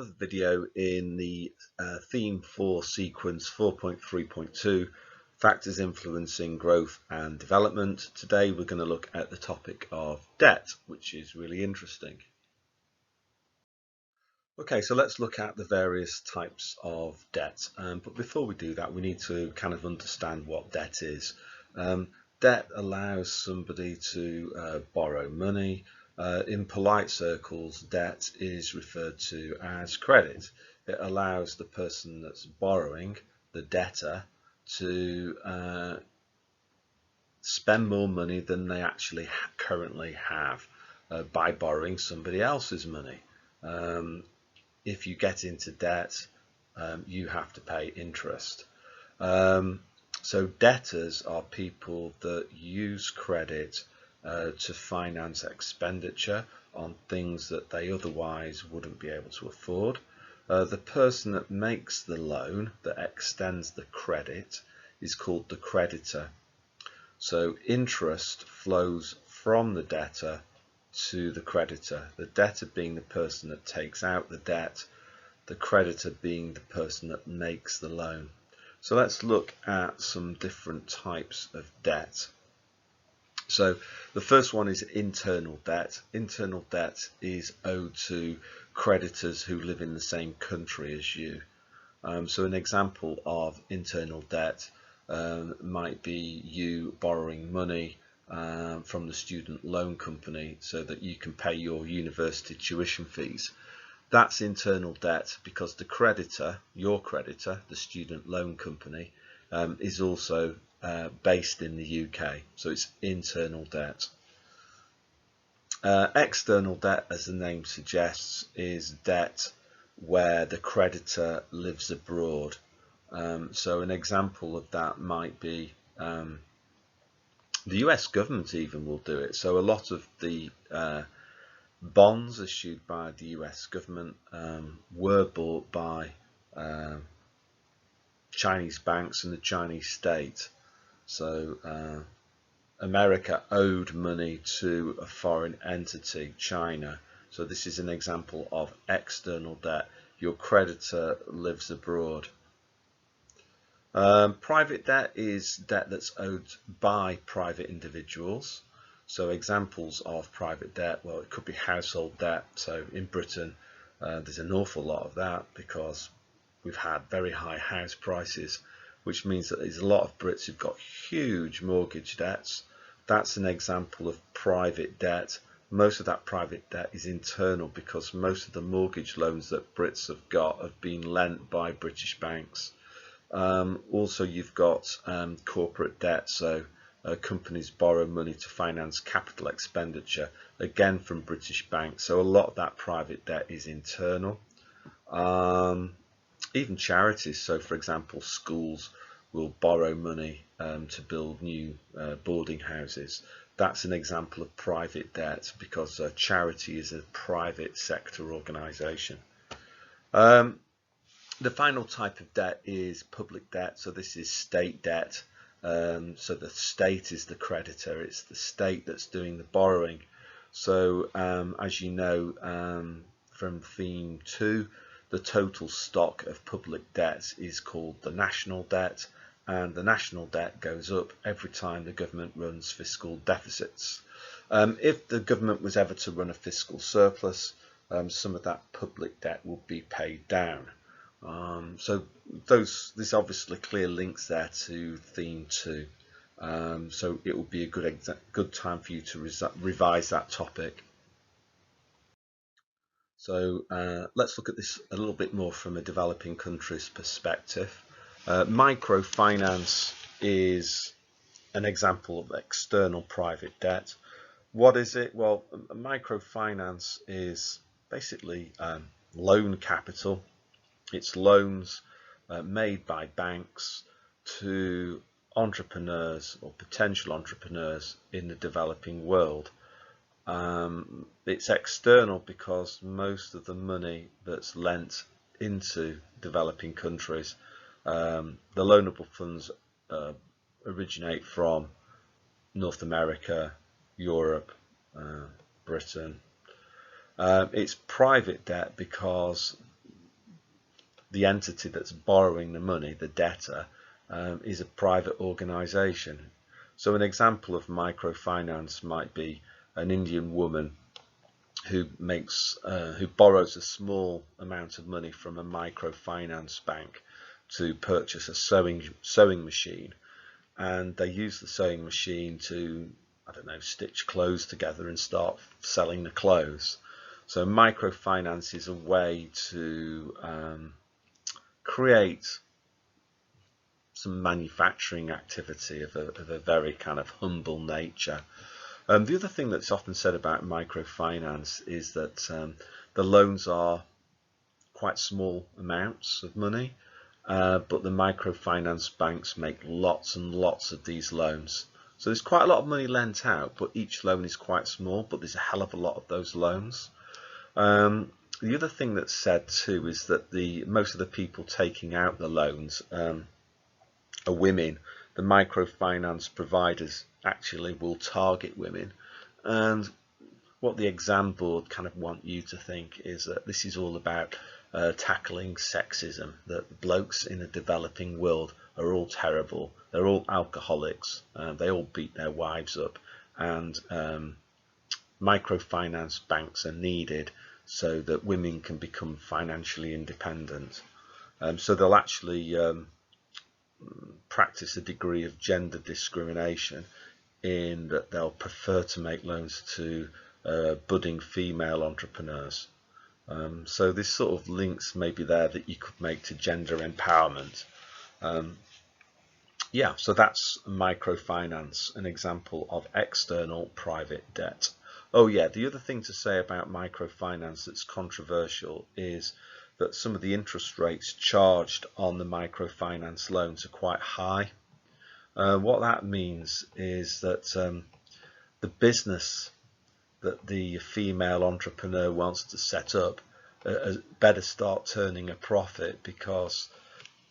another video in the theme 4 sequence 4.3.2, factors influencing growth and development. Today we're going to look at the topic of debt, which is really interesting. Okay, so let's look at the various types of debt, but before we do that we need to kind of understand what debt is. Debt allows somebody to borrow money. In polite circles, debt is referred to as credit. It allows the person that's borrowing, the debtor, to spend more money than they actually currently have by borrowing somebody else's money. If you get into debt, you have to pay interest. So debtors are people that use credit to finance expenditure on things that they otherwise wouldn't be able to afford. The person that makes the loan, that extends the credit, is called the creditor. So interest flows from the debtor to the creditor, the debtor being the person that takes out the debt, the creditor being the person that makes the loan. So let's look at some different types of debt. So the first one is internal debt. Internal debt is owed to creditors who live in the same country as you. So an example of internal debt might be you borrowing money from the student loan company so that you can pay your university tuition fees. That's internal debt because the creditor, your creditor, the student loan company, is also based in the UK, so it's internal debt. External debt, as the name suggests, is debt where the creditor lives abroad. So an example of that might be the US government even will do it. So a lot of the bonds issued by the US government were bought by Chinese banks and the Chinese state. So America owed money to a foreign entity, China. So this is an example of external debt. Your creditor lives abroad. Private debt is debt that's owed by private individuals. So examples of private debt, well, it could be household debt. So in Britain, there's an awful lot of that because we've had very high house prices, which means that there's a lot of Brits who've got huge mortgage debts. That's an example of private debt. Most of that private debt is internal because most of the mortgage loans that Brits have got have been lent by British banks. Also, you've got corporate debt, so companies borrow money to finance capital expenditure, again from British banks. So a lot of that private debt is internal. Even charities, so for example schools will borrow money to build new boarding houses. That's an example of private debt because charity is a private sector organisation. The final type of debt is public debt. So this is state debt. So the state is the creditor. It's the state that's doing the borrowing. So as you know from theme 2, the total stock of public debt is called the national debt, and the national debt goes up every time the government runs fiscal deficits. If the government was ever to run a fiscal surplus, some of that public debt will be paid down. So there's obviously clear links there to theme 2. So it will be a good time for you to revise that topic. So let's look at this a little bit more from a developing country's perspective. Microfinance is an example of external private debt. What is it? Well, microfinance is basically loan capital. It's loans made by banks to entrepreneurs or potential entrepreneurs in the developing world. It's external because most of the money that's lent into developing countries, the loanable funds originate from North America, Europe, Britain. It's private debt because the entity that's borrowing the money, the debtor, is a private organization. So an example of microfinance might be an Indian woman who borrows a small amount of money from a microfinance bank to purchase a sewing machine, and they use the sewing machine to, I don't know, stitch clothes together and start selling the clothes. So microfinance is a way to create some manufacturing activity of a very kind of humble nature. The other thing that's often said about microfinance is that the loans are quite small amounts of money, but the microfinance banks make lots and lots of these loans. So there's quite a lot of money lent out, but each loan is quite small, but there's a hell of a lot of those loans. The other thing that's said too is that most of the people taking out the loans are women. The microfinance providers actually will target women, and what the exam board kind of want you to think is that this is all about tackling sexism, that blokes in the developing world are all terrible, they're all alcoholics, they all beat their wives up, and microfinance banks are needed so that women can become financially independent. So they'll actually practice a degree of gender discrimination in that they'll prefer to make loans to budding female entrepreneurs. So this sort of links maybe there that you could make to gender empowerment. Yeah, so that's microfinance, an example of external private debt. Oh yeah, the other thing to say about microfinance that's controversial is that some of the interest rates charged on the microfinance loans are quite high. What that means is that the business that the female entrepreneur wants to set up better start turning a profit, because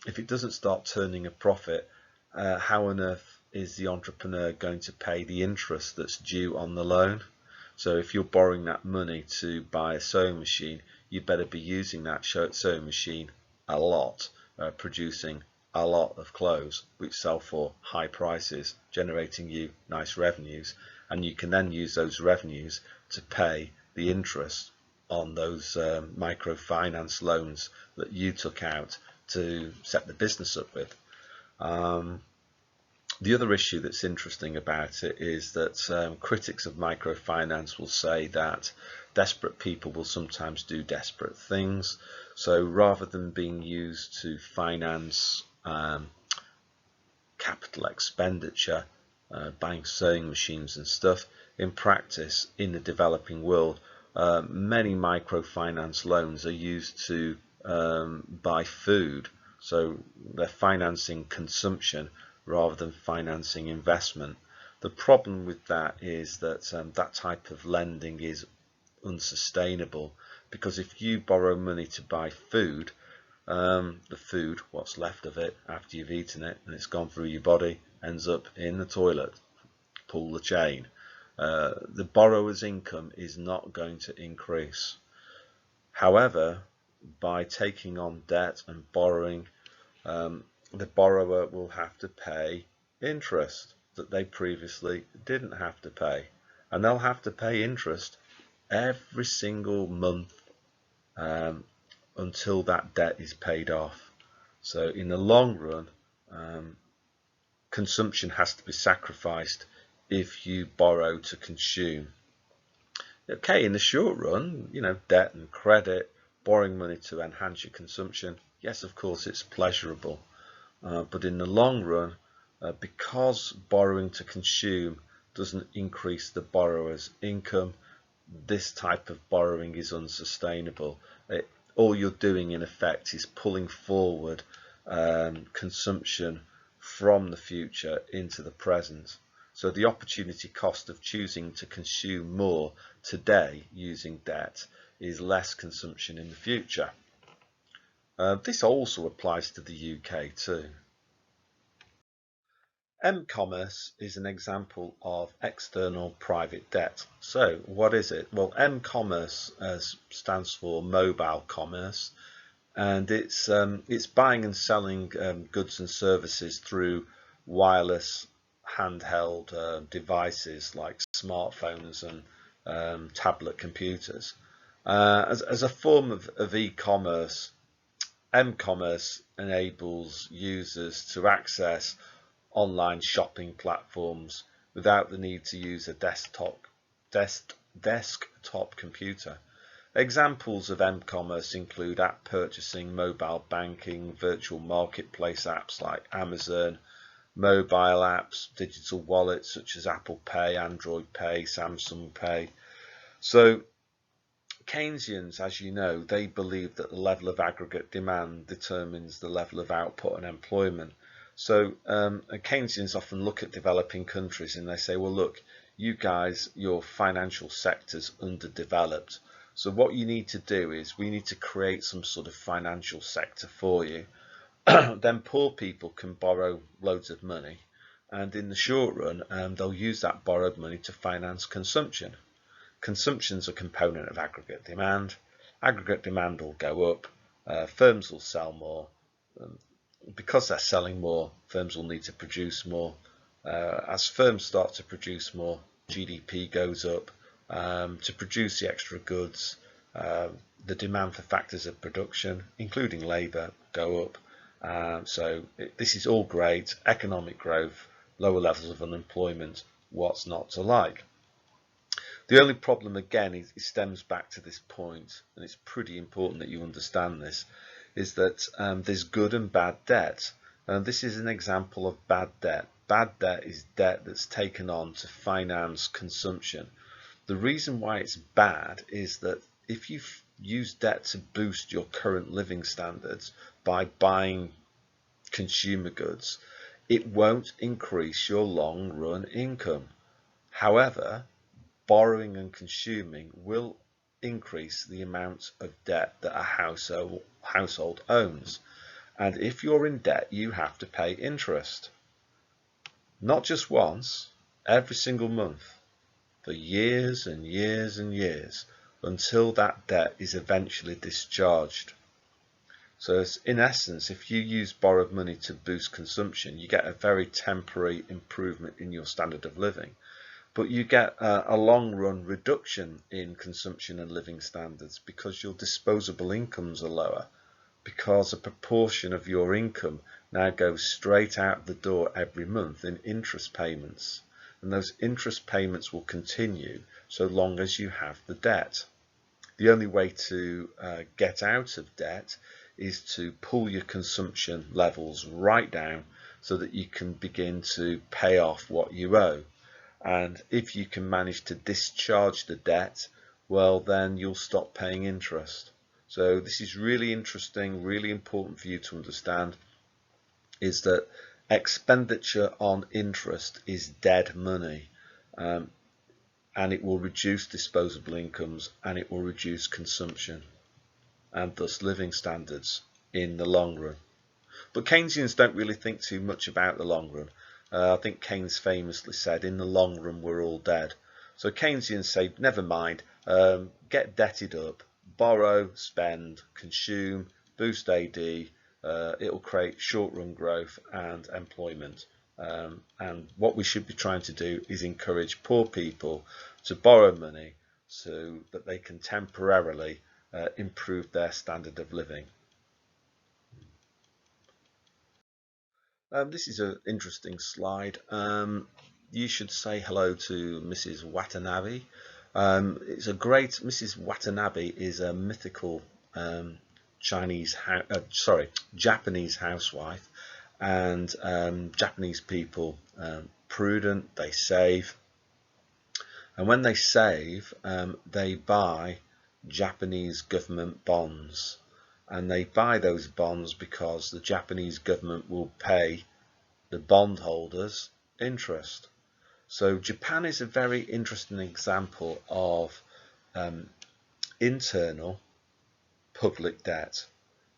if it doesn't start turning a profit, how on earth is the entrepreneur going to pay the interest that's due on the loan? So if you're borrowing that money to buy a sewing machine, you better be using that sewing machine a lot, producing a lot of clothes which sell for high prices, generating you nice revenues, and you can then use those revenues to pay the interest on those microfinance loans that you took out to set the business up with. The other issue that's interesting about it is that critics of microfinance will say that desperate people will sometimes do desperate things. So rather than being used to finance capital expenditure, buying sewing machines and stuff, in practice in the developing world, many microfinance loans are used to buy food. So they're financing consumption rather than financing investment. The problem with that is that that type of lending is unsustainable, because if you borrow money to buy food, the food, what's left of it after you've eaten it and it's gone through your body, ends up in the toilet. Pull the chain. The borrower's income is not going to increase. However, by taking on debt and borrowing, the borrower will have to pay interest that they previously didn't have to pay, and they'll have to pay interest every single month until that debt is paid off. So in the long run, consumption has to be sacrificed if you borrow to consume. Okay, in the short run, debt and credit, borrowing money to enhance your consumption, yes, of course, it's pleasurable. But in the long run, because borrowing to consume doesn't increase the borrower's income, this type of borrowing is unsustainable. All you're doing in effect is pulling forward consumption from the future into the present. So the opportunity cost of choosing to consume more today using debt is less consumption in the future. This also applies to the UK too. M-commerce is an example of external private debt. So what is it? Well, M-commerce stands for mobile commerce. and it's buying and selling goods and services through wireless handheld devices like smartphones and tablet computers. As a form of e-commerce, m-commerce enables users to access online shopping platforms without the need to use a desktop computer. Examples of m-commerce include app purchasing, mobile banking, virtual marketplace apps like Amazon, mobile apps, digital wallets such as Apple Pay, Android Pay, Samsung Pay. So Keynesians, as you know, they believe that the level of aggregate demand determines the level of output and employment. So Keynesians often look at developing countries and they say, well, look, you guys, your financial sector's underdeveloped. So what you need to do is we need to create some sort of financial sector for you. Then poor people can borrow loads of money, and in the short run, they'll use that borrowed money to finance consumption. Consumption's a component of aggregate demand. Aggregate demand will go up. Firms will sell more. Because they're selling more, firms will need to produce more. As firms start to produce more, GDP goes up. To produce the extra goods, the demand for factors of production, including labour, go up. This is all great. Economic growth, lower levels of unemployment, what's not to like? The only problem, again, it stems back to this point, and it's pretty important that you understand this, is that there's good and bad debt. And this is an example of bad debt. Bad debt is debt that's taken on to finance consumption. The reason why it's bad is that if you use debt to boost your current living standards by buying consumer goods, it won't increase your long-run income. However, borrowing and consuming will increase the amount of debt that a household owns. And if you're in debt, you have to pay interest. Not just once, every single month, for years and years and years, until that debt is eventually discharged. So in essence, if you use borrowed money to boost consumption, you get a very temporary improvement in your standard of living. But you get a long-run reduction in consumption and living standards because your disposable incomes are lower, because a proportion of your income now goes straight out the door every month in interest payments. And those interest payments will continue so long as you have the debt. The only way to get out of debt is to pull your consumption levels right down so that you can begin to pay off what you owe. And if you can manage to discharge the debt, well, then you'll stop paying interest. So this is really interesting, really important for you to understand, is that expenditure on interest is dead money, and it will reduce disposable incomes and it will reduce consumption and thus living standards in the long run. But Keynesians don't really think too much about the long run. I think Keynes famously said, in the long run, we're all dead. So Keynesians say, never mind, get debted up, borrow, spend, consume, boost AD, it'll create short-run growth and employment. And what we should be trying to do is encourage poor people to borrow money so that they can temporarily improve their standard of living. This is an interesting slide. You should say hello to Mrs. Watanabe. It's a great, Mrs. Watanabe is a mythical Japanese housewife, and Japanese people prudent, they save, and when they save, they buy Japanese government bonds. And they buy those bonds because the Japanese government will pay the bondholders interest. So Japan is a very interesting example of internal public debt.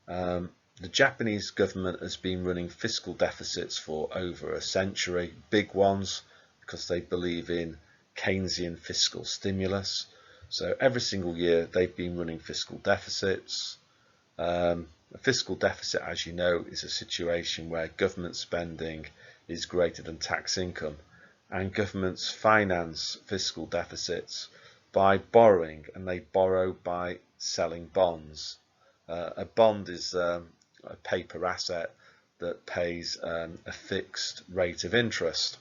The Japanese government has been running fiscal deficits for over a century, big ones, because they believe in Keynesian fiscal stimulus. So every single year they've been running fiscal deficits. A fiscal deficit, as you know, is a situation where government spending is greater than tax income, and governments finance fiscal deficits by borrowing, and they borrow by selling bonds. A bond is a paper asset that pays a fixed rate of interest.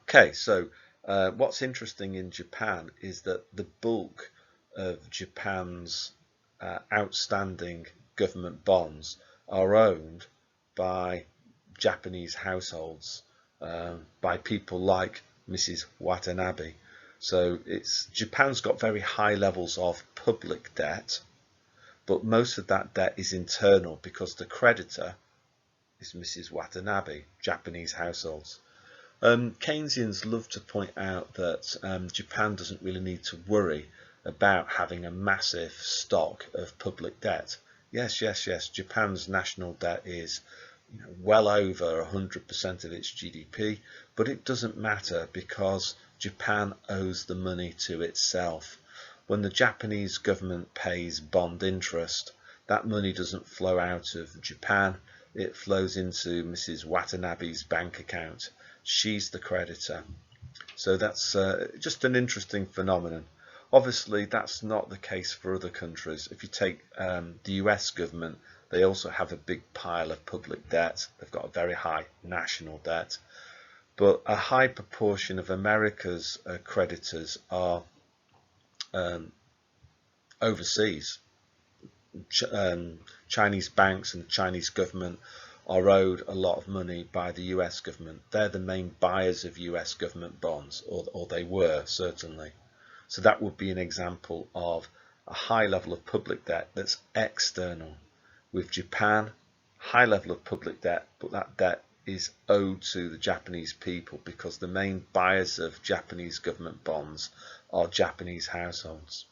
Okay, so what's interesting in Japan is that the bulk of Japan's outstanding government bonds are owned by Japanese households, by people like Mrs. Watanabe. So Japan's got very high levels of public debt, but most of that debt is internal because the creditor is Mrs. Watanabe, Japanese households. Keynesians love to point out that Japan doesn't really need to worry about having a massive stock of public debt. Yes, Japan's national debt is well over 100% of its GDP, but it doesn't matter because Japan owes the money to itself. When the Japanese government pays bond interest, that money doesn't flow out of Japan, it flows into Mrs. Watanabe's bank account. She's the creditor. So that's just an interesting phenomenon. Obviously, that's not the case for other countries. If you take the US government, they also have a big pile of public debt. They've got a very high national debt. But a high proportion of America's creditors are overseas. Chinese banks and the Chinese government are owed a lot of money by the US government. They're the main buyers of US government bonds, or they were certainly. So that would be an example of a high level of public debt that's external. With Japan, high level of public debt, but that debt is owed to the Japanese people because the main buyers of Japanese government bonds are Japanese households.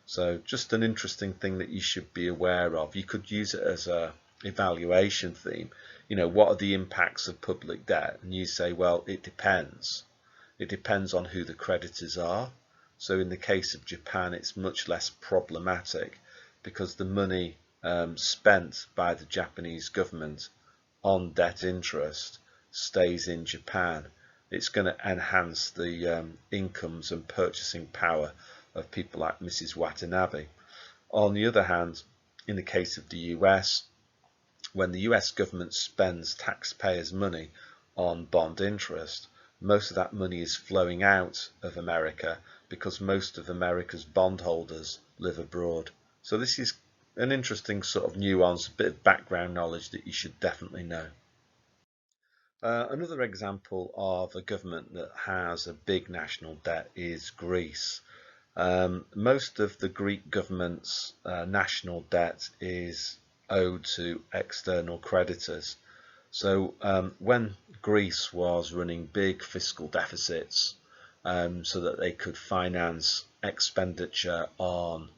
So just an interesting thing that you should be aware of. You could use it as a evaluation theme. What are the impacts of public debt? And you say, well, it depends. It depends on who the creditors are. So in the case of Japan, it's much less problematic because the money spent by the Japanese government on debt interest stays in Japan. It's going to enhance the incomes and purchasing power of people like Mrs. Watanabe. On the other hand, in the case of the US, when the US government spends taxpayers' money on bond interest, most of that money is flowing out of America because most of America's bondholders live abroad. So this is an interesting sort of nuance, a bit of background knowledge that you should definitely know. Another example of a government that has a big national debt is Greece. Most of the Greek government's national debt is owed to external creditors. So when Greece was running big fiscal deficits so that they could finance expenditure on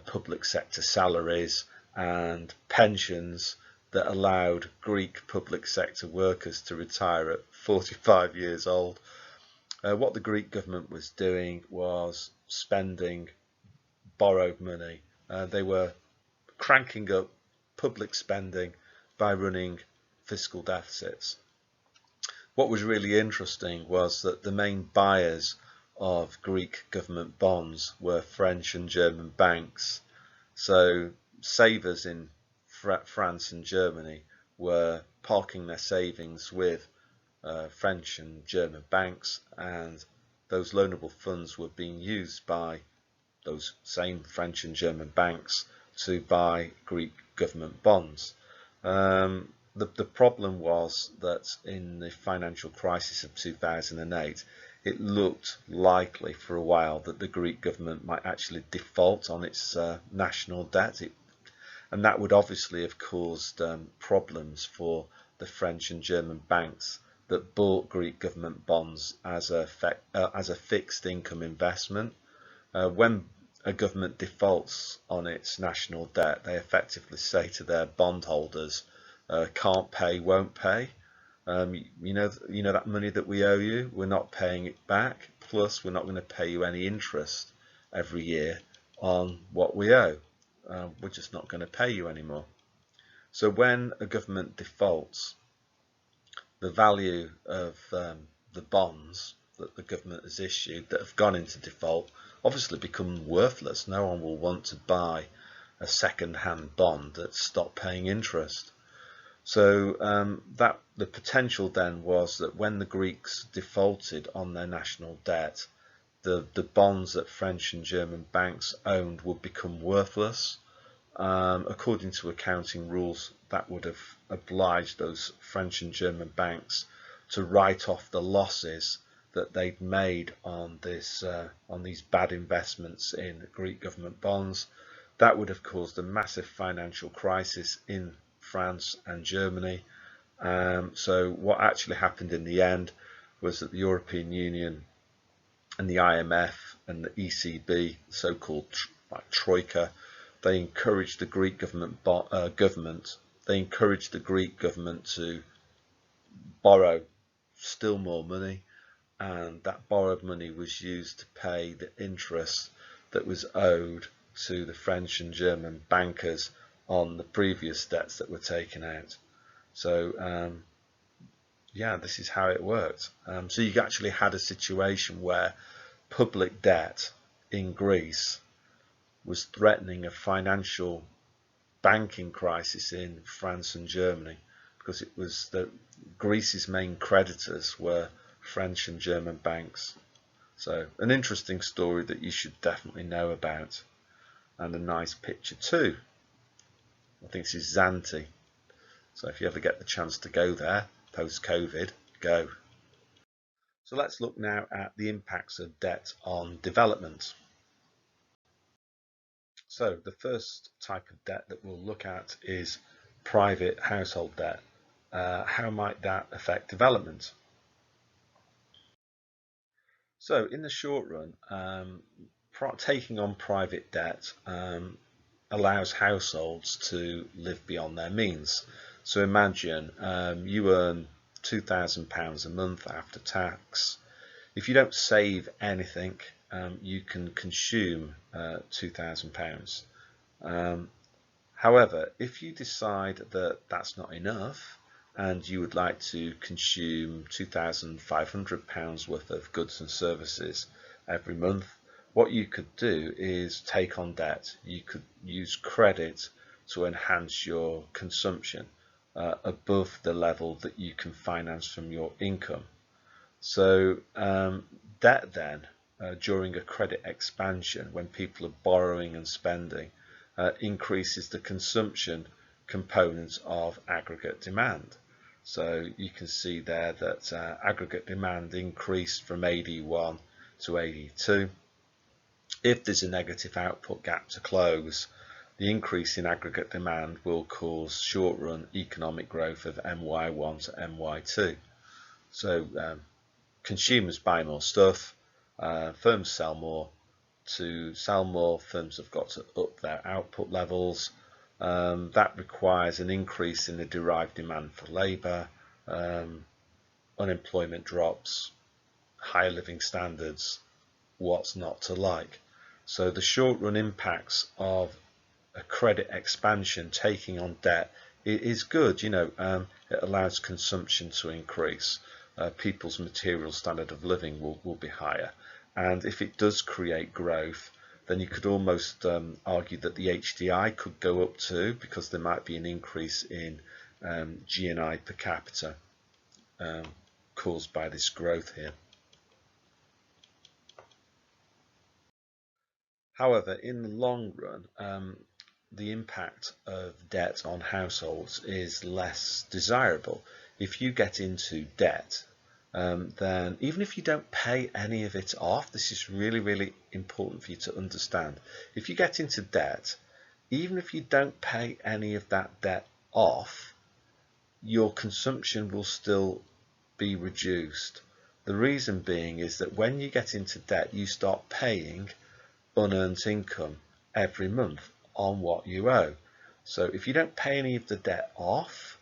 public sector salaries and pensions that allowed Greek public sector workers to retire at 45 years old, what the Greek government was doing was spending borrowed money. They were cranking up public spending by running fiscal deficits. What was really interesting was that the main buyers of Greek government bonds were French and German banks. So savers in France and Germany were parking their savings with French and German banks, and those loanable funds were being used by those same French and German banks to buy Greek government bonds. The problem was that in the financial crisis of 2008, it looked likely for a while that the Greek government might actually default on its national debt, and that would obviously have caused problems for the French and German banks that bought Greek government bonds as a fixed income investment. When a government defaults on its national debt, they effectively say to their bondholders, can't pay, won't pay. You know that money that we owe you, we're not paying it back. Plus, we're not going to pay you any interest every year on what we owe. we're just not going to pay you anymore. So when a government defaults, the value of the bonds that the government has issued that have gone into default obviously become worthless. No one will want to buy a second-hand bond that's stopped paying interest. So that the potential then was that when the Greeks defaulted on their national debt, the bonds that French and German banks owned would become worthless. According to accounting rules, that would have obliged those French and German banks to write off the losses that they'd made on these bad investments in Greek government bonds. That would have caused a massive financial crisis in France and Germany. So what actually happened in the end was that the European Union and the IMF and the ECB, so-called Troika, they encouraged the Greek government to borrow still more money, and that borrowed money was used to pay the interest that was owed to the French and German bankers on the previous debts that were taken out. So yeah, this is how it worked. So you actually had a situation where public debt in Greece was threatening a financial banking crisis in France and Germany, because it was that Greece's main creditors were French and German banks. So an interesting story that you should definitely know about, and a nice picture too. I think this is Zante. So if you ever get the chance to go there post-COVID, go. So let's look now at the impacts of debt on development. So the first type of debt that we'll look at is private household debt. How might that affect development? So in the short run, taking on private debt allows households to live beyond their means. So imagine you earn £2,000 a month after tax. If you don't save anything, you can consume £2,000. However, if you decide that that's not enough and you would like to consume £2,500 worth of goods and services every month, what you could do is take on debt. You could use credit to enhance your consumption above the level that you can finance from your income. So debt then, during a credit expansion, when people are borrowing and spending, increases the consumption component of aggregate demand. So you can see there that aggregate demand increased from AD1 to AD2. If there's a negative output gap to close, the increase in aggregate demand will cause short-run economic growth of MY1 to MY2. So consumers buy more stuff, firms sell more. To sell more, firms have got to up their output levels. That requires an increase in the derived demand for labour, unemployment drops, higher living standards, what's not to like. So the short-run impacts of a credit expansion, taking on debt, is good. It allows consumption to increase. People's material standard of living will be higher. And if it does create growth, then you could almost argue that the HDI could go up too, because there might be an increase in GNI per capita caused by this growth here. However, in the long run, the impact of debt on households is less desirable. If you get into debt, then even if you don't pay any of it off, this is really, really important for you to understand. If you get into debt, even if you don't pay any of that debt off, your consumption will still be reduced. The reason being is that when you get into debt, you start paying unearned income every month on what you owe. So if you don't pay any of the debt off,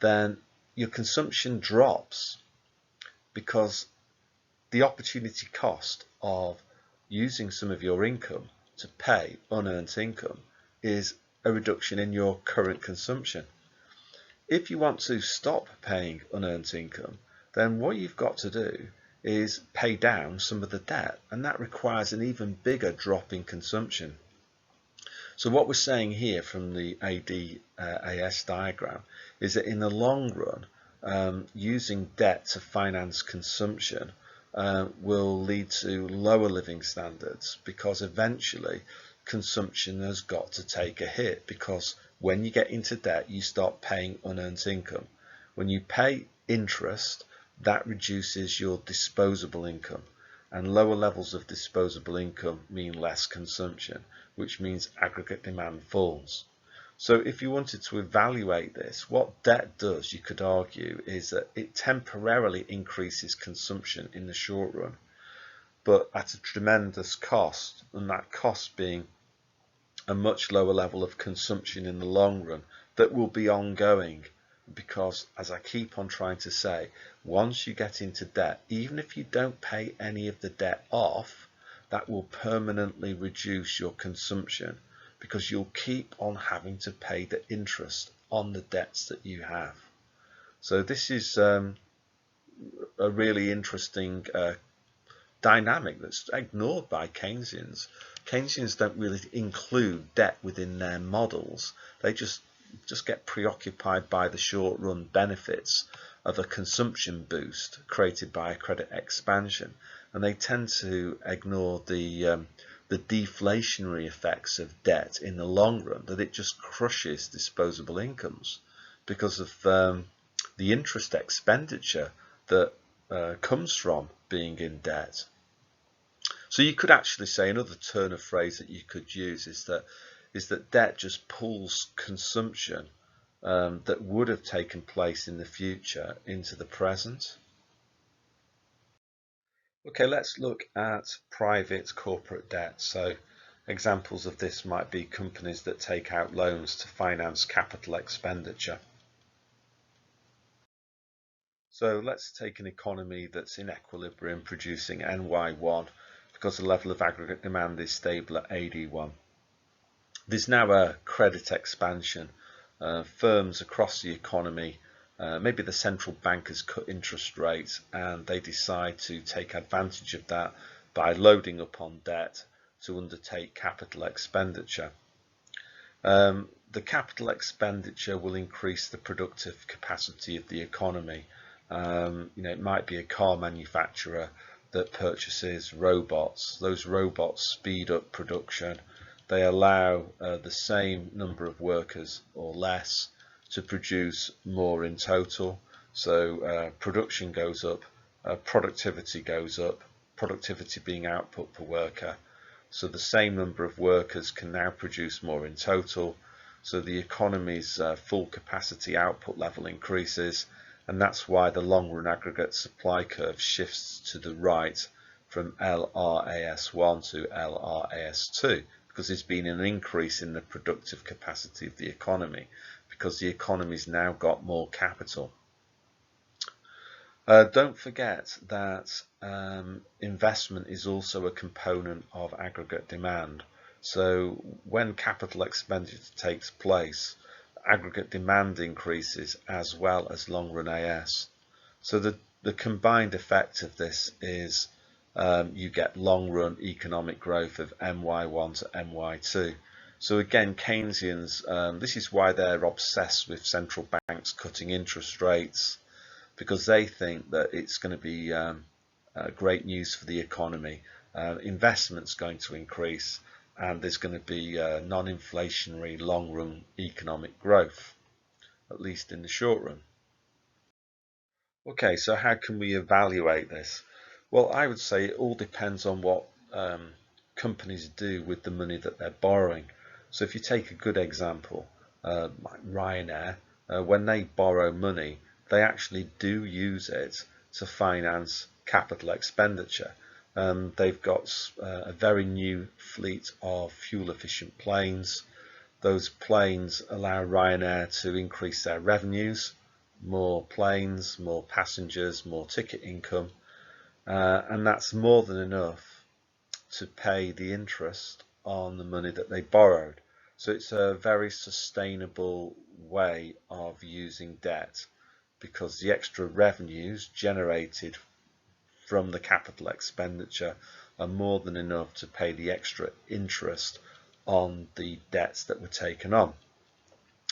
then your consumption drops, because the opportunity cost of using some of your income to pay unearned income is a reduction in your current consumption. If you want to stop paying unearned income, then what you've got to do is pay down some of the debt, and that requires an even bigger drop in consumption. So what we're saying here from the ADAS diagram is that in the long run, using debt to finance consumption will lead to lower living standards, because eventually consumption has got to take a hit, because when you get into debt you start paying unearned income. When you pay interest, that reduces your disposable income, and lower levels of disposable income mean less consumption, which means aggregate demand falls. So if you wanted to evaluate this, what debt does, you could argue, is that it temporarily increases consumption in the short run, but at a tremendous cost, and that cost being a much lower level of consumption in the long run that will be ongoing. Because, as I keep on trying to say, once you get into debt, even if you don't pay any of the debt off, that will permanently reduce your consumption, because you'll keep on having to pay the interest on the debts that you have. So this is a really interesting dynamic that's ignored by Keynesians. Keynesians don't really include debt within their models. They just get preoccupied by the short run benefits of a consumption boost created by a credit expansion, and they tend to ignore the deflationary effects of debt in the long run, that it just crushes disposable incomes because of the interest expenditure that comes from being in debt. So you could actually say, another turn of phrase that you could use is that debt just pulls consumption that would have taken place in the future into the present. Okay, let's look at private corporate debt. So examples of this might be companies that take out loans to finance capital expenditure. So let's take an economy that's in equilibrium, producing NY1, because the level of aggregate demand is stable at AD1. There's now a credit expansion. Firms across the economy, maybe the central bank has cut interest rates, and they decide to take advantage of that by loading up on debt to undertake capital expenditure. The capital expenditure will increase the productive capacity of the economy. It might be a car manufacturer that purchases robots. Those robots speed up production. They allow the same number of workers or less to produce more in total. So production goes up, productivity goes up, productivity being output per worker. So the same number of workers can now produce more in total. So the economy's full capacity output level increases, and that's why the long run aggregate supply curve shifts to the right from LRAS1 to LRAS2, because there's been an increase in the productive capacity of the economy, because the economy's now got more capital. Don't forget that investment is also a component of aggregate demand. So when capital expenditure takes place, aggregate demand increases as well as long run AS. So the combined effect of this is you get long run economic growth of MY1 to MY2. So again, Keynesians, this is why they're obsessed with central banks cutting interest rates, because they think that it's going to be great news for the economy. Investment's going to increase, and there's going to be non-inflationary long-run economic growth, at least in the short run. Okay, so how can we evaluate this? Well, I would say it all depends on what companies do with the money that they're borrowing. So if you take a good example, like Ryanair, when they borrow money, they actually do use it to finance capital expenditure. They've got a very new fleet of fuel efficient planes. Those planes allow Ryanair to increase their revenues, more planes, more passengers, more ticket income, and that's more than enough to pay the interest on the money that they borrowed. So it's a very sustainable way of using debt because the extra revenues generated from the capital expenditure are more than enough to pay the extra interest on the debts that were taken on.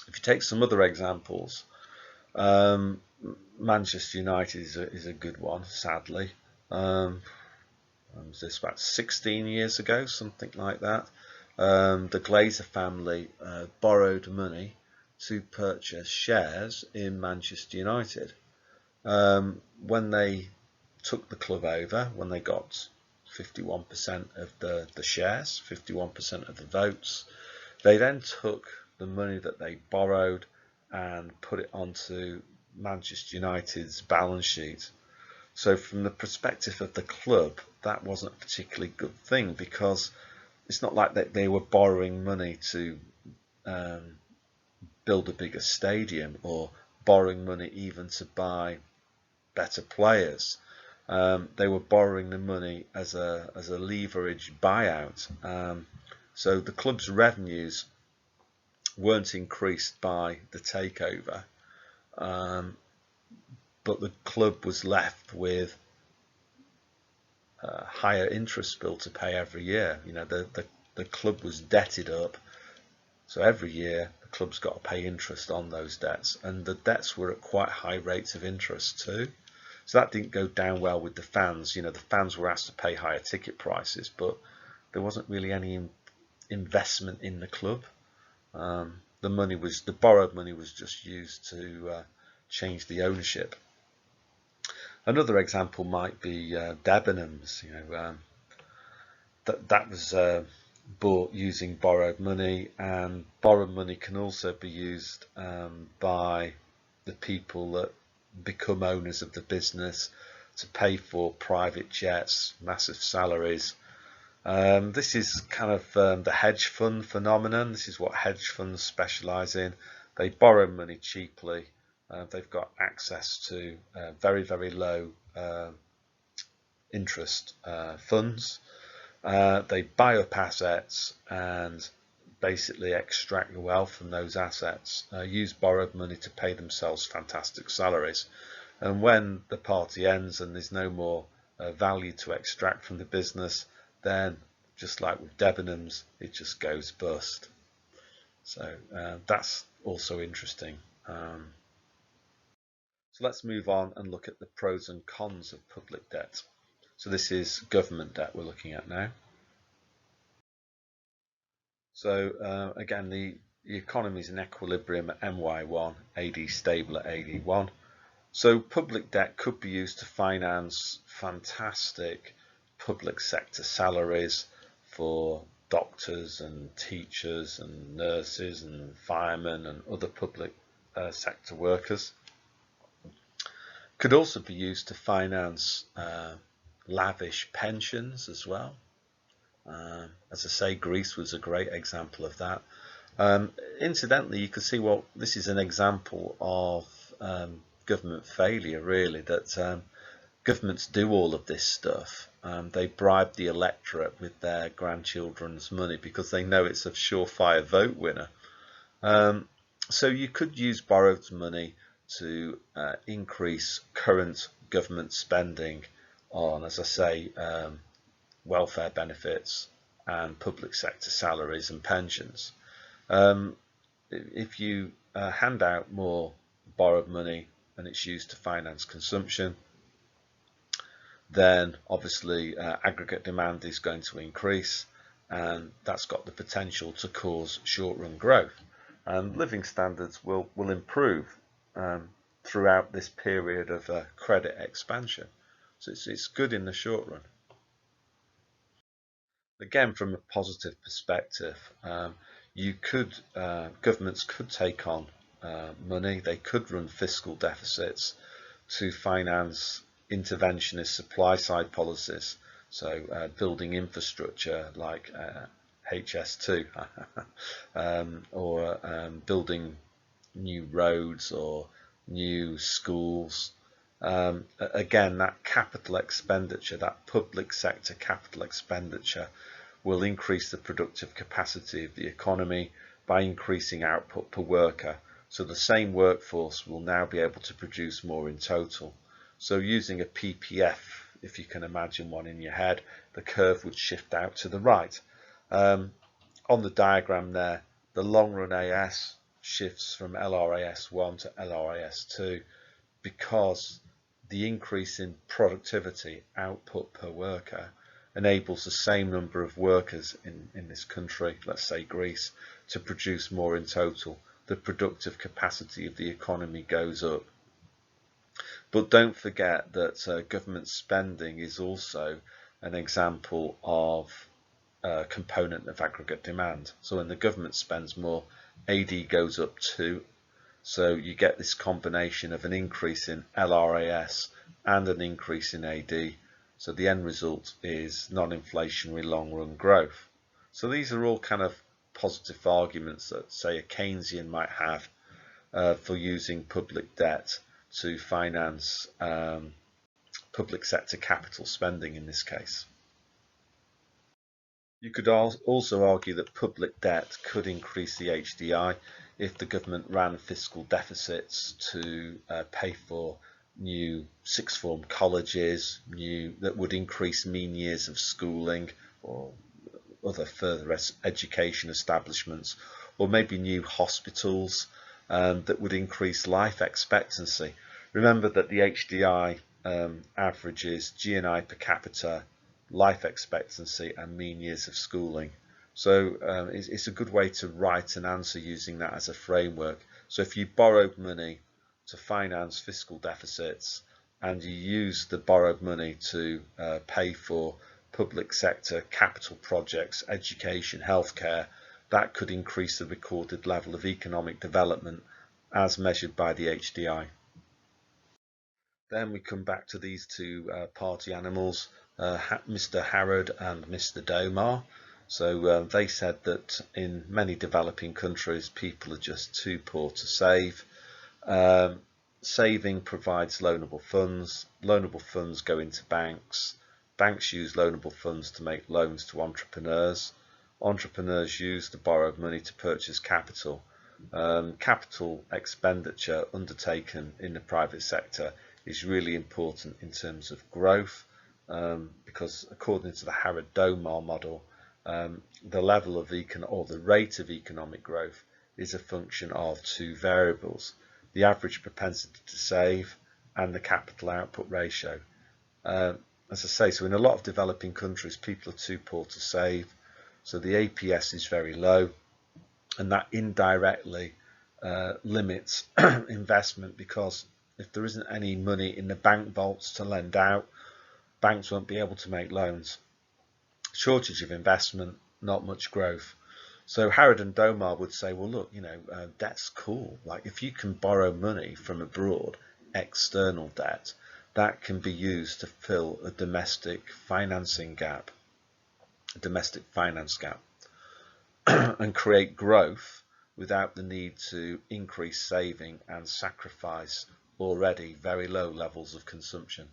If you take some other examples, Manchester United is a good one, sadly. Was this about 16 years ago, something like that? The Glazer family borrowed money to purchase shares in Manchester United. When they took the club over, when they got 51% of the shares, 51% of the votes, they then took the money that they borrowed and put it onto Manchester United's balance sheet. So from the perspective of the club, that wasn't a particularly good thing because it's not like that they were borrowing money to build a bigger stadium or borrowing money even to buy better players. They were borrowing the money as a leverage buyout. So the club's revenues weren't increased by the takeover, but the club was left with a higher interest bill to pay every year. You know, the club was debted up, so every year the club's got to pay interest on those debts, and the debts were at quite high rates of interest too. So that didn't go down well with the fans. You know, the fans were asked to pay higher ticket prices, but there wasn't really any investment in the club. The borrowed money was just used to change the ownership. Another example might be Debenhams. You know, that was bought using borrowed money, and borrowed money can also be used by the people that become owners of the business to pay for private jets, massive salaries. This is kind of the hedge fund phenomenon. This is what hedge funds specialize in. They borrow money cheaply. They've got access to very, very low interest funds. They buy up assets and basically extract the wealth from those assets, use borrowed money to pay themselves fantastic salaries. And when the party ends and there's no more value to extract from the business, then just like with Debenhams, it just goes bust. So that's also interesting. So let's move on and look at the pros and cons of public debt. So this is government debt we're looking at now. So again, the economy is in equilibrium at MY1, AD stable at AD1. So public debt could be used to finance fantastic public sector salaries for doctors and teachers and nurses and firemen and other public sector workers. Could also be used to finance lavish pensions as well. As I say, Greece was a great example of that. Incidentally, you could see, well, this is an example of government failure, really, that governments do all of this stuff. They bribe the electorate with their grandchildren's money because they know it's a surefire vote winner. So you could use borrowed money to increase current government spending on, as I say, welfare benefits and public sector salaries and pensions. If you hand out more borrowed money and it's used to finance consumption, then obviously aggregate demand is going to increase, and that's got the potential to cause short-run growth. And living standards will improve throughout this period of credit expansion. So it's good in the short run. Again, from a positive perspective, governments could take on money. They could run fiscal deficits to finance interventionist supply side policies. So building infrastructure like HS2 or building new roads or new schools. Again, that capital expenditure, that public sector capital expenditure, will increase the productive capacity of the economy by increasing output per worker. So the same workforce will now be able to produce more in total. So using a PPF, if you can imagine one in your head, the curve would shift out to the right. On the diagram there, the long run AS shifts from LRAS1 to LRAS2 because the increase in productivity, output per worker, enables the same number of workers in this country, let's say Greece, to produce more in total. The productive capacity of the economy goes up. But don't forget that government spending is also an example of a component of aggregate demand. So when the government spends more, AD goes up too. So you get this combination of an increase in LRAS and an increase in AD. So the end result is non-inflationary long-run growth. So these are all kind of positive arguments that, say, a Keynesian might have for using public debt to finance public sector capital spending in this case. You could also argue that public debt could increase the HDI if the government ran fiscal deficits to pay for new sixth form colleges, that would increase mean years of schooling or other further education establishments, or maybe new hospitals that would increase life expectancy. Remember that the HDI averages GNI per capita, life expectancy and mean years of schooling. So it's a good way to write an answer using that as a framework. So if you borrowed money to finance fiscal deficits and you use the borrowed money to pay for public sector capital projects, education, healthcare, that could increase the recorded level of economic development as measured by the HDI. Then we come back to these two party animals, Mr. Harrod and Mr. Domar. So they said that in many developing countries people are just too poor to save. Saving provides loanable funds. Loanable funds go into banks. Banks use loanable funds to make loans to entrepreneurs. Entrepreneurs use the borrowed money to purchase capital. Capital expenditure undertaken in the private sector is really important in terms of growth, because according to the Harrod-Domar model, the level of the rate of economic growth is a function of two variables: the average propensity to save and the capital output ratio. As I say, so in a lot of developing countries, people are too poor to save, so the APS is very low, and that indirectly limits investment, because if there isn't any money in the bank vaults to lend out, banks won't be able to make loans. Shortage of investment, not much growth. So Harrod and Domar would say, well, look, debt's cool. Like, if you can borrow money from abroad, external debt, that can be used to fill a domestic financing gap, and create growth without the need to increase saving and sacrifice already very low levels of consumption.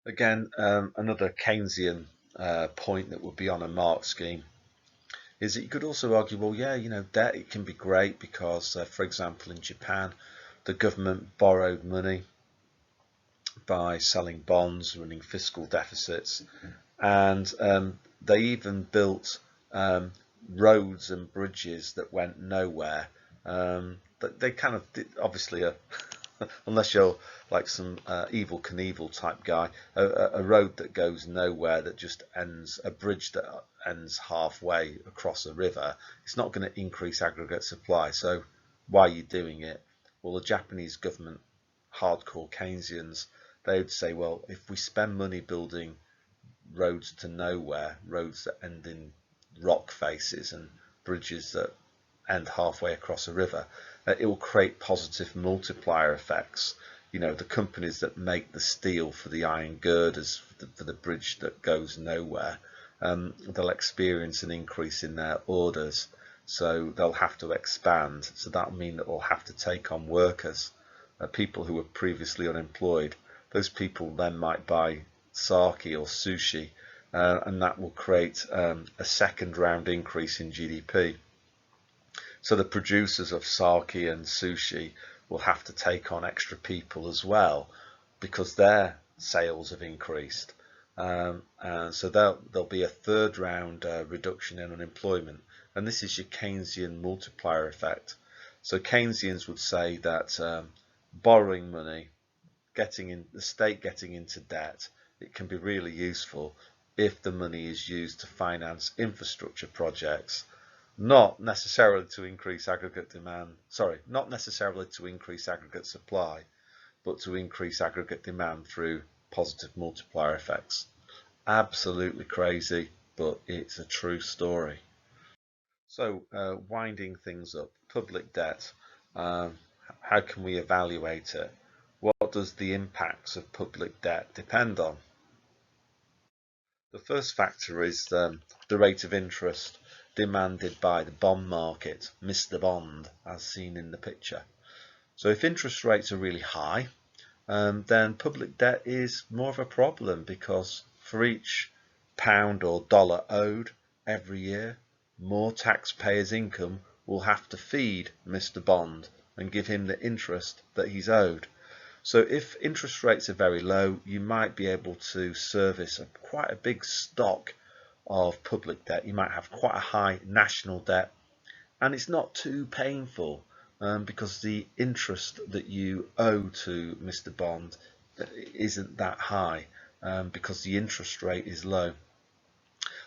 Again, another Keynesian point that would be on a Marx scheme is that you could also argue, well, yeah, debt, it can be great because, for example, in Japan, the government borrowed money by selling bonds, running fiscal deficits, and they even built roads and bridges that went nowhere. But they kind of did, obviously, unless you're like some Evel Knievel type guy, a road that goes nowhere, that just ends, a bridge that ends halfway across a river, it's not going to increase aggregate supply. So why are you doing it? Well, the Japanese government, hardcore Keynesians, they would say, well, if we spend money building roads to nowhere, roads that end in rock faces and bridges that end halfway across a river, it will create positive multiplier effects. The companies that make the steel for the iron girders for the bridge that goes nowhere, they'll experience an increase in their orders, so they'll have to expand. So that'll mean that they'll have to take on workers, people who were previously unemployed. Those people then might buy sake or sushi and that will create a second round increase in GDP. So the producers of sake and sushi will have to take on extra people as well because their sales have increased. And so there'll be a third round reduction in unemployment. And this is your Keynesian multiplier effect. So Keynesians would say that borrowing money, the state getting into debt, it can be really useful if the money is used to finance infrastructure projects, not necessarily to increase aggregate demand, not necessarily to increase aggregate supply, but to increase aggregate demand through positive multiplier effects. Absolutely crazy, but it's a true story. So, winding things up, public debt. How can we evaluate it? What does the impacts of public debt depend on? The first factor is the rate of interest demanded by the bond market, Mr. Bond, as seen in the picture. So if interest rates are really high, then public debt is more of a problem because for each pound or dollar owed every year, more taxpayers' income will have to feed Mr. Bond and give him the interest that he's owed. So if interest rates are very low, you might be able to service quite a big stock of public debt. You might have quite a high national debt, and it's not too painful because the interest that you owe to Mr. Bond isn't that high because the interest rate is low.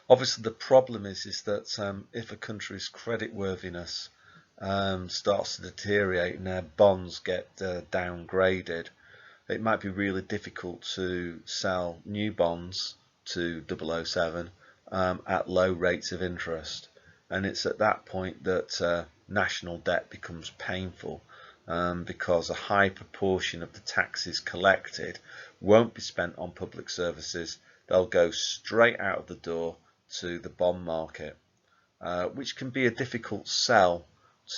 Obviously, the problem is that if a country's creditworthiness starts to deteriorate and their bonds get downgraded, it might be really difficult to sell new bonds to 007 at low rates of interest. And it's at that point that national debt becomes painful because a high proportion of the taxes collected won't be spent on public services. They'll go straight out of the door to the bond market, which can be a difficult sell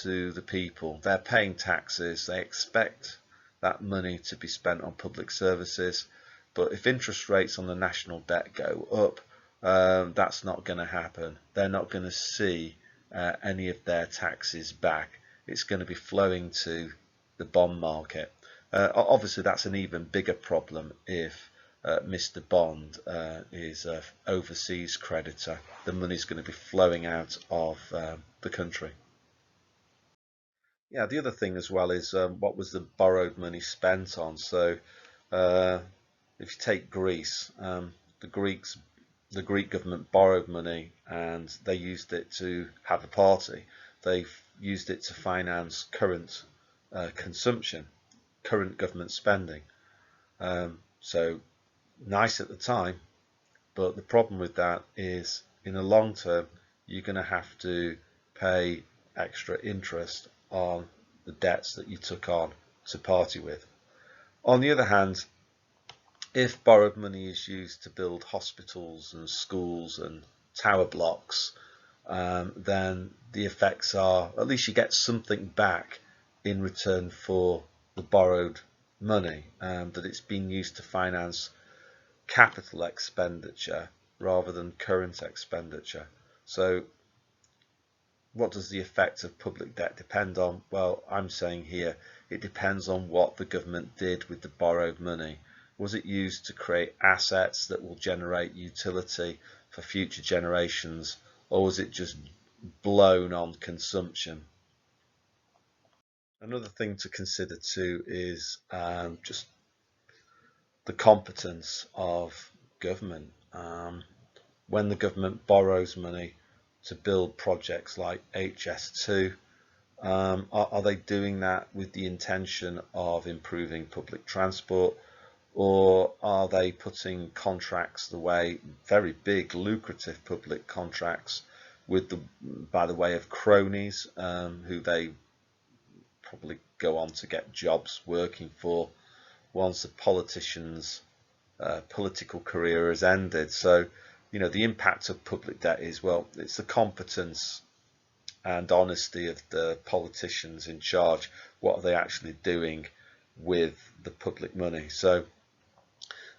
to the people. They're paying taxes, they expect that money to be spent on public services, but if interest rates on the national debt go up, that's not going to happen. They're not going to see any of their taxes back. It's going to be flowing to the bond market. Obviously, that's an even bigger problem if Mr. Bond is an overseas creditor. The money's going to be flowing out of the country. Yeah, the other thing as well is what was the borrowed money spent on? So uh, if you take Greece, the Greek government borrowed money and they used it to have a party. They used it to finance current consumption, current government spending. So nice at the time, but the problem with that is in the long term, you're going to have to pay extra interest on the debts that you took on to party with. On the other hand, if borrowed money is used to build hospitals and schools and tower blocks, then the effects are at least you get something back in return for the borrowed money, that it's been used to finance capital expenditure rather than current expenditure. So what does the effect of public debt depend on? Well, I'm saying here it depends on what the government did with the borrowed money. Was it used to create assets that will generate utility for future generations, or was it just blown on consumption? Another thing to consider too is just the competence of government. When the government borrows money to build projects like HS2, are they doing that with the intention of improving public transport, or are they putting contracts the way, very big lucrative public contracts by the way of cronies, who they probably go on to get jobs working for once the politician's political career has ended? So, the impact of public debt is, well, it's the competence and honesty of the politicians in charge. What are they actually doing with the public money? So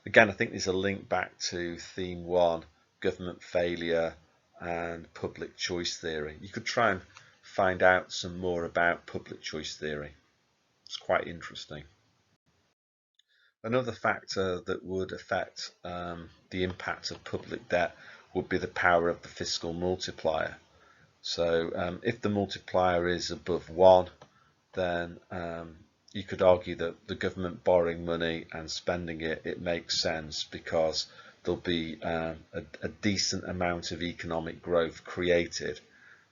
again, I think there's a link back to theme one government failure, and public choice theory. You could try and find out some more about public choice theory. It's quite interesting. Another factor that would affect the impact of public debt would be the power of the fiscal multiplier. So if the multiplier is above 1, then you could argue that the government borrowing money and spending it makes sense, because there'll be a decent amount of economic growth created.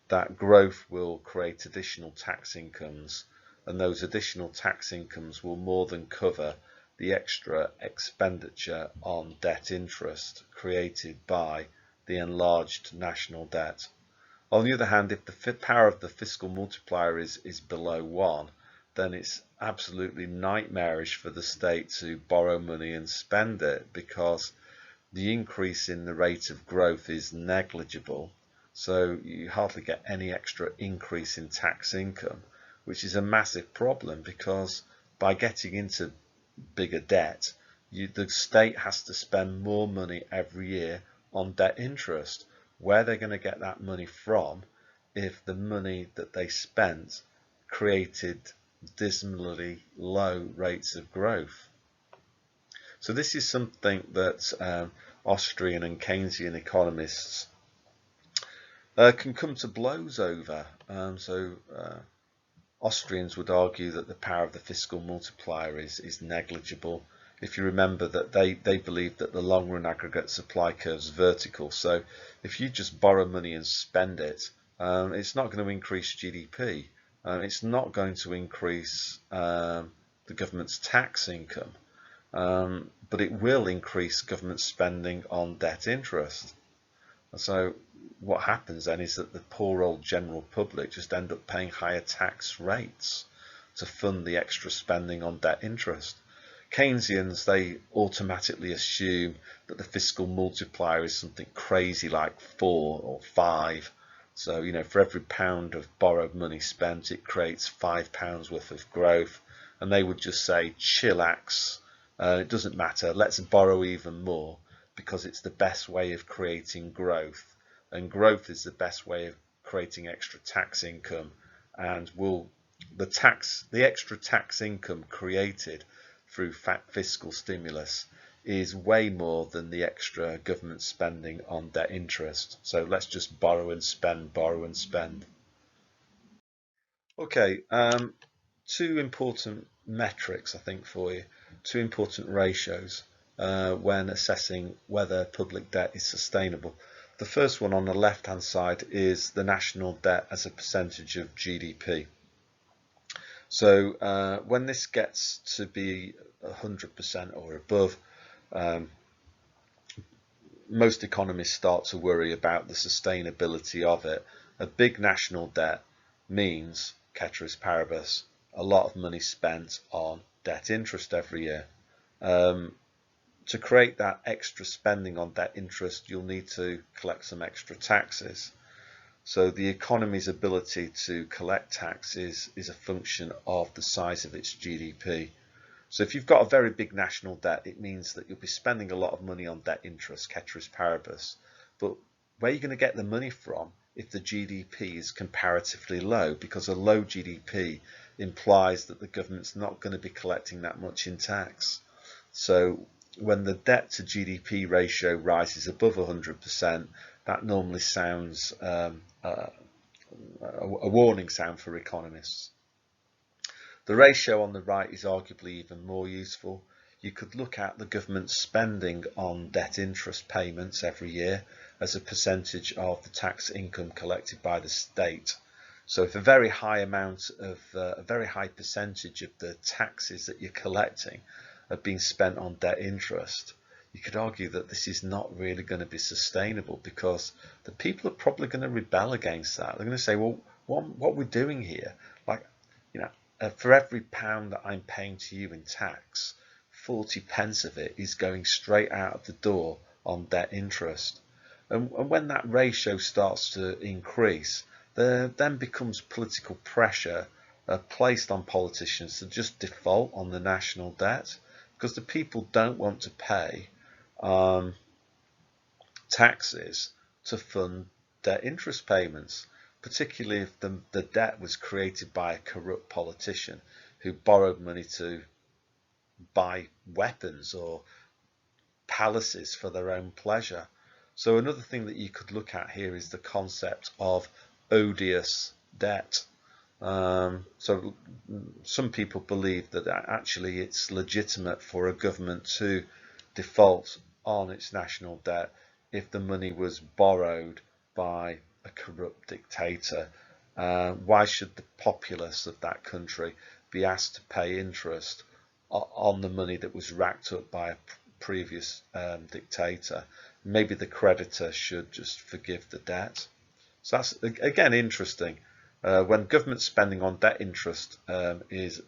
That growth will create additional tax incomes, and those additional tax incomes will more than cover the extra expenditure on debt interest created by the enlarged national debt. On the other hand, if the power of the fiscal multiplier is below 1, then it's absolutely nightmarish for the state to borrow money and spend it, because the increase in the rate of growth is negligible. So you hardly get any extra increase in tax income, which is a massive problem, because by getting into bigger debt, the state has to spend more money every year on debt interest. Where they're going to get that money from if the money that they spent created dismally low rates of growth? So this is something that Austrian and Keynesian economists can come to blows over. Austrians would argue that the power of the fiscal multiplier is negligible. If you remember that they believe that the long run aggregate supply curve is vertical. So if you just borrow money and spend it, it's not going to increase GDP. It's not going to increase the government's tax income, but it will increase government spending on debt interest. So what happens then is that the poor old general public just end up paying higher tax rates to fund the extra spending on debt interest. Keynesians, they automatically assume that the fiscal multiplier is something crazy like 4 or 5. So, you know, for every pound of borrowed money spent, it creates £5 worth of growth. And they would just say, chillax, it doesn't matter, let's borrow even more, because it's the best way of creating growth, and growth is the best way of creating extra tax income, and the extra tax income created through fiscal stimulus is way more than the extra government spending on debt interest. So let's just borrow and spend, borrow and spend. Okay, two important metrics, I think, for you, two important ratios when assessing whether public debt is sustainable. The first one on the left hand side is the national debt as a percentage of GDP. So when this gets to be 100% or above, most economists start to worry about the sustainability of it. A big national debt means, ceteris paribus, a lot of money spent on debt interest every year. To create that extra spending on debt interest, you'll need to collect some extra taxes. So the economy's ability to collect taxes is a function of the size of its GDP. So if you've got a very big national debt, it means that you'll be spending a lot of money on debt interest, ceteris paribus. But where are you going to get the money from if the GDP is comparatively low? Because a low GDP implies that the government's not going to be collecting that much in tax. So when the debt to GDP ratio rises above 100%, that normally sounds a warning sound for economists. The ratio on the right is arguably even more useful. You could look at the government's spending on debt interest payments every year as a percentage of the tax income collected by the state. So if a very high percentage of the taxes that you're collecting are being spent on debt interest, you could argue that this is not really going to be sustainable, because the people are probably going to rebel against that. They're going to say, well, what we're doing here, like, you know, for every pound that I'm paying to you in tax, 40 pence of it is going straight out of the door on debt interest. And when that ratio starts to increase, there then becomes political pressure placed on politicians to just default on the national debt, because the people don't want to pay taxes to fund their interest payments, particularly if the debt was created by a corrupt politician who borrowed money to buy weapons or palaces for their own pleasure. So another thing that you could look at here is the concept of odious debt. So some people believe that actually it's legitimate for a government to default on its national debt if the money was borrowed by a corrupt dictator. Why should the populace of that country be asked to pay interest on the money that was racked up by a previous dictator? Maybe the creditor should just forgive the debt. So that's again interesting. When government spending on debt interest is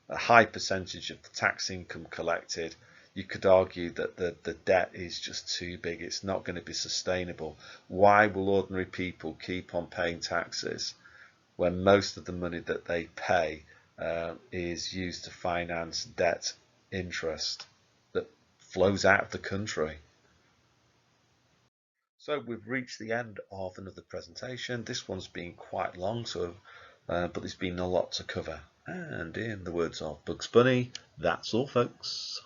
a high percentage of the tax income collected, you could argue that the debt is just too big. It's not going to be sustainable. Why will ordinary people keep on paying taxes when most of the money that they pay is used to finance debt interest that flows out of the country? So we've reached the end of another presentation. This one's been quite long, but there's been a lot to cover. And in the words of Bugs Bunny, that's all, folks.